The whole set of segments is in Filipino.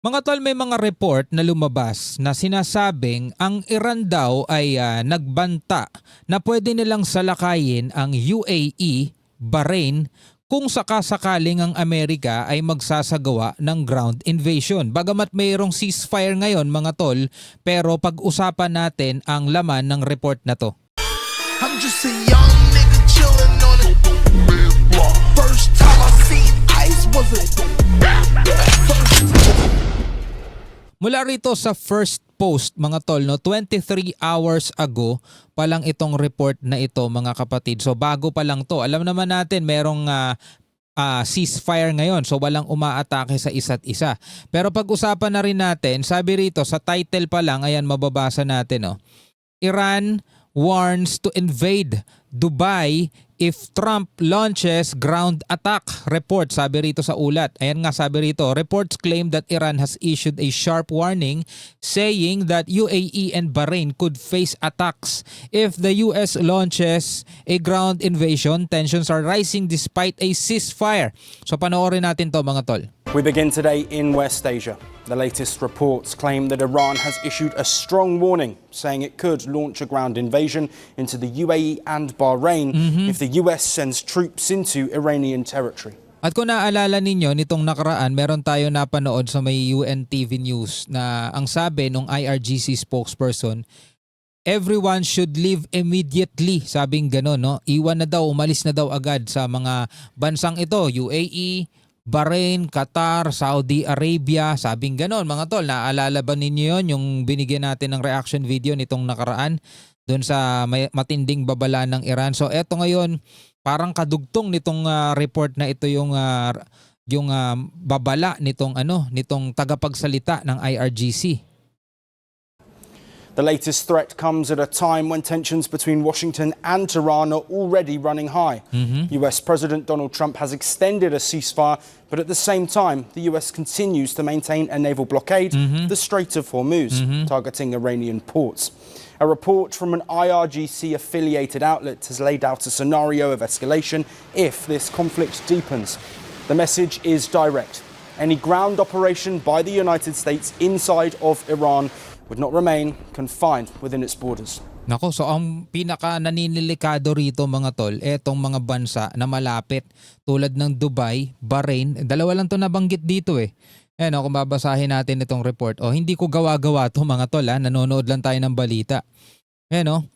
Mga tol, may mga report na lumabas na sinasabing ang Iran daw ay nagbanta na pwede nilang salakayin ang UAE, Bahrain, kung sakasakaling ang Amerika ay magsasagawa ng ground invasion. Bagamat mayroong ceasefire ngayon mga tol, pero pag-usapan natin ang laman ng report na to. I'm just a young nigga chillin' on it. First time I seen ice was a Mula rito sa first post mga tol, 23 hours ago pa lang itong report na ito mga kapatid. So bago pa lang to. Alam naman natin merong ceasefire ngayon, so walang umaatake sa isa't isa. Pero pag-usapan na rin natin, sabi rito sa title pa lang, ayan mababasa natin. Iran warns to invade Dubai if Trump launches ground attack. Report, sabi rito sa ulat. Ayan nga sabi rito, reports claim that Iran has issued a sharp warning saying that UAE and Bahrain could face attacks if the US launches a ground invasion. Tensions are rising despite a ceasefire. So panoorin natin to mga tol. We begin today in West Asia. The latest reports claim that Iran has issued a strong warning, saying it could launch a ground invasion into the UAE and Bahrain if the US sends troops into Iranian territory. At kung naaalala ninyo, nitong nakaraan, meron tayo napanood sa may UN TV News na ang sabi ng IRGC spokesperson, everyone should leave immediately, sabing gano'n, no? Iwan na daw, umalis na daw agad sa mga bansang ito, UAE, Bahrain, Qatar, Saudi Arabia, sabing ganon mga tol. Naaalala ba ninyo yun, yung binigyan natin ng reaction video nitong nakaraan doon sa matinding babala ng Iran. So eto ngayon, parang kadugtong nitong report na ito yung babala nitong tagapagsalita ng IRGC. The latest threat comes at a time when tensions between Washington and Tehran are already running high. US President Donald Trump has extended a ceasefire, but at the same time, the US continues to maintain a naval blockade, the Strait of Hormuz, targeting Iranian ports. A report from an IRGC-affiliated outlet has laid out a scenario of escalation if this conflict deepens. The message is direct. Any ground operation by the United States inside of Iran would not remain confined within its borders. Nako, so ang pinaka naninilikado rito mga tol, etong mga bansa na malapit tulad ng Dubai, Bahrain, dalawa lang to nabanggit dito eh. Ayan kung babasahin natin itong report. Hindi ko gawa-gawa to mga tol, nanonood lang tayo ng balita. Ayan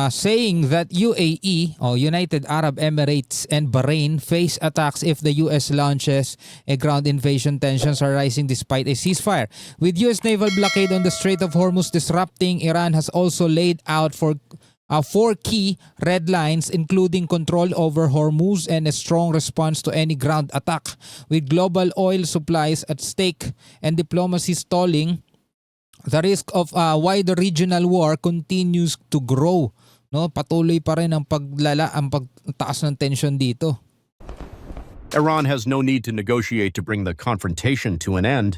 saying that UAE or United Arab Emirates and Bahrain face attacks if the US launches a ground invasion. Tensions are rising despite a ceasefire. With US naval blockade on the Strait of Hormuz disrupting, Iran has also laid out for 4 key red lines, including control over Hormuz and a strong response to any ground attack. With global oil supplies at stake and diplomacy stalling, the risk of a wider regional war continues to grow. No, patuloy pa rin ang pagtaas ng tension dito. Iran has no need to negotiate to bring the confrontation to an end.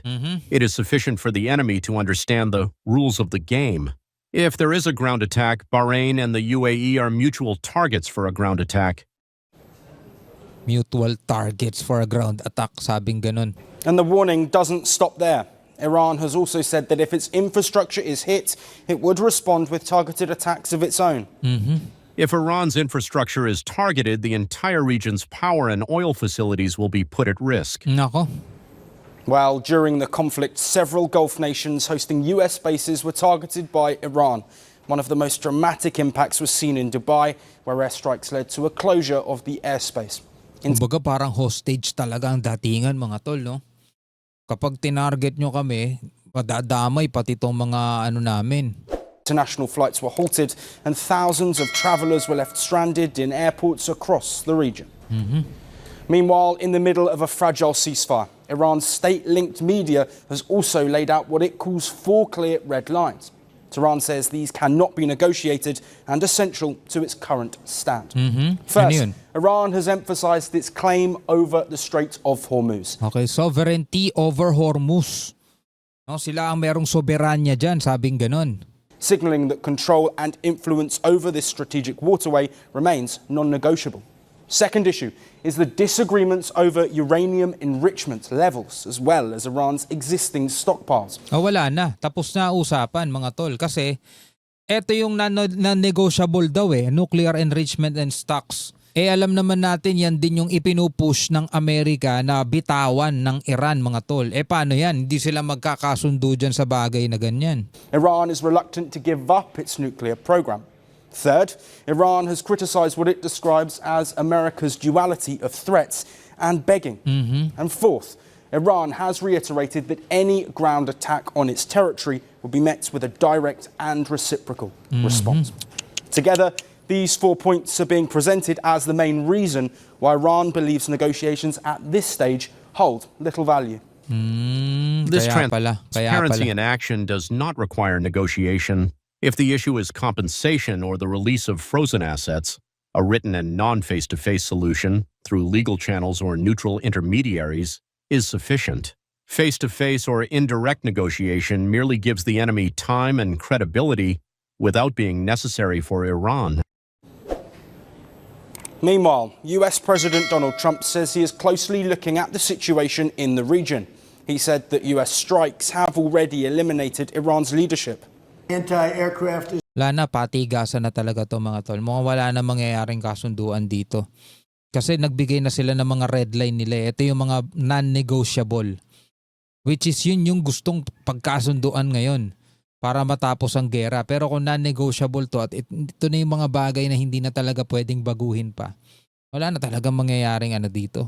It is sufficient for the enemy to understand the rules of the game. If there is a ground attack, Bahrain and the UAE are mutual targets for a ground attack. Mutual targets for a ground attack, sabing ganun. And the warning doesn't stop there. Iran has also said that if its infrastructure is hit, it would respond with targeted attacks of its own. If Iran's infrastructure is targeted, the entire region's power and oil facilities will be put at risk. Nako. Well, during the conflict, several Gulf nations hosting US bases were targeted by Iran. One of the most dramatic impacts was seen in Dubai, where airstrikes led to a closure of the airspace. Kumbaga parang hostage talaga ang datingan mga tol, no? Kapag tinarget nyo kami, madadamay pati itong mga namin. International flights were halted and thousands of travelers were left stranded in airports across the region. Meanwhile, in the middle of a fragile ceasefire, Iran's state-linked media has also laid out what it calls 4 clear red lines. Tehran says these cannot be negotiated and essential to its current stand. First, Iran has emphasized its claim over the Strait of Hormuz. Okay, sovereignty over Hormuz. No, sila ang merong soberanya dyan, sabing ganon. Signaling that control and influence over this strategic waterway remains non-negotiable. Second issue is the disagreements over uranium enrichment levels, as well as Iran's existing stockpiles. Wala na. Tapos na usapan mga tol. Kasi eto yung non-negotiable daw nuclear enrichment and stocks. Alam naman natin yan din yung ipinupush ng Amerika na bitawan ng Iran mga tol. Paano yan? Hindi sila magkakasundo dyan sa bagay na ganyan. Iran is reluctant to give up its nuclear program. Third, Iran has criticized what it describes as America's duality of threats and begging. And fourth, Iran has reiterated that any ground attack on its territory will be met with a direct and reciprocal response. Together, these 4 points are being presented as the main reason why Iran believes negotiations at this stage hold little value. This Kaya pala. transparency in action does not require negotiation. If the issue is compensation or the release of frozen assets, a written and non-face-to-face solution through legal channels or neutral intermediaries is sufficient. Face-to-face or indirect negotiation merely gives the enemy time and credibility without being necessary for Iran. Meanwhile, US President Donald Trump says he is closely looking at the situation in the region. He said that US strikes have already eliminated Iran's leadership. Anti-aircraft is Wala na, patigasan na talaga to mga tol. Mukhang wala na mangyayaring kasunduan dito. Kasi nagbigay na sila ng mga red line nila. Ito yung mga non-negotiable. Which is yun yung gustong pagkasunduan ngayon para matapos ang gera. Pero kung non-negotiable to at ito na yung mga bagay na hindi na talaga pwedeng baguhin pa, wala na talagang mangyayaring dito.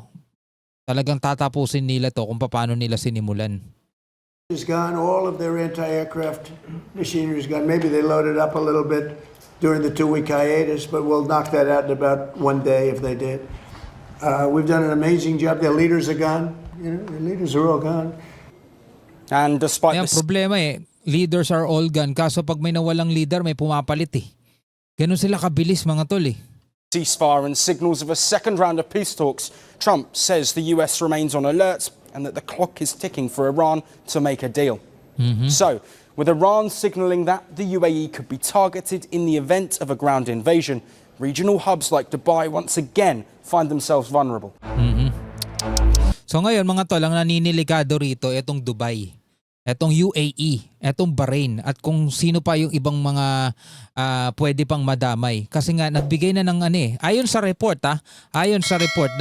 Talagang tatapusin nila to kung paano nila sinimulan. gone. All of their anti-aircraft machinery is gone. Maybe they loaded up a little bit during the 2-week hiatus, but we'll knock that out in about 1 day if they did. We've done an amazing job. Their leaders are gone. You know, their leaders are all gone. And despite Yung this problema leaders are all gone. Kaso pag may nawalang leader, may pumapalit Ganun sila kabilis mga tol ceasefire and signals of a second round of peace talks, Trump says the US remains on alert and that the clock is ticking for Iran to make a deal. So, with Iran signaling that the UAE could be targeted in the event of a ground invasion, regional hubs like Dubai once again find themselves vulnerable. So ngayon mga tol, ang naninilikado rito itong Dubai, itong UAE, itong Bahrain at kung sino pa yung ibang mga pwede pang madamay. Kasi nga nagbigay na ng ayon sa report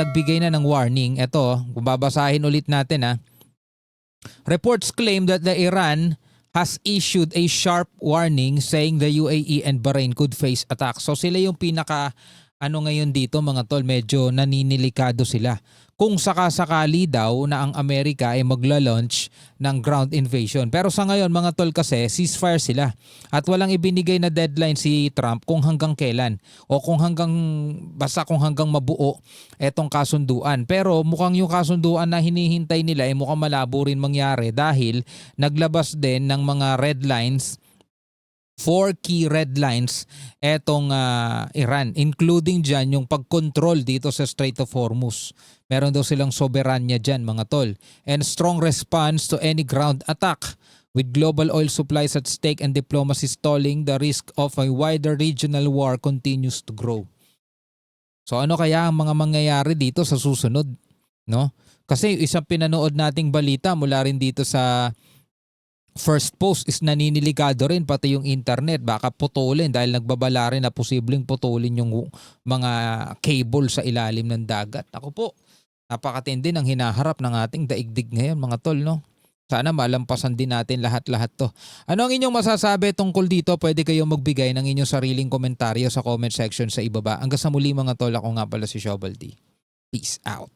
nagbigay na ng warning. Ito, kung babasahin ulit natin Reports claim that the Iran has issued a sharp warning saying the UAE and Bahrain could face attacks. So sila yung pinaka ngayon dito mga tol, medyo naninilikado sila. Kung sakasakali daw na ang Amerika ay magla-launch ng ground invasion. Pero sa ngayon mga tol kasi ceasefire sila at walang ibinigay na deadline si Trump kung hanggang kailan o kung hanggang mabuo etong kasunduan. Pero mukhang yung kasunduan na hinihintay nila ay mukhang malabo rin mangyari dahil naglabas din ng mga red lines, 4 key red lines etong Iran, including dyan yung pagkontrol dito sa Strait of Hormuz. Meron daw silang soberanya dyan mga tol. And strong response to any ground attack with global oil supplies at stake and diplomacy stalling, the risk of a wider regional war continues to grow. So ano kaya ang mga mangyayari dito sa susunod? No? Kasi isang pinanood nating balita mula rin dito sa First Post is naniniligado rin pati yung internet. Baka putulin dahil nagbabala rin na posibleng putulin yung mga cable sa ilalim ng dagat. Ako po, napakatindi ng hinaharap ng ating daigdig ngayon mga tol, no? Sana malampasan din natin lahat-lahat to. Ano ang inyong masasabi tungkol dito? Pwede kayong magbigay ng inyong sariling komentaryo sa comment section sa ibaba. Hanggang sa muli mga tol, ako nga pala si Shovel D. Peace out.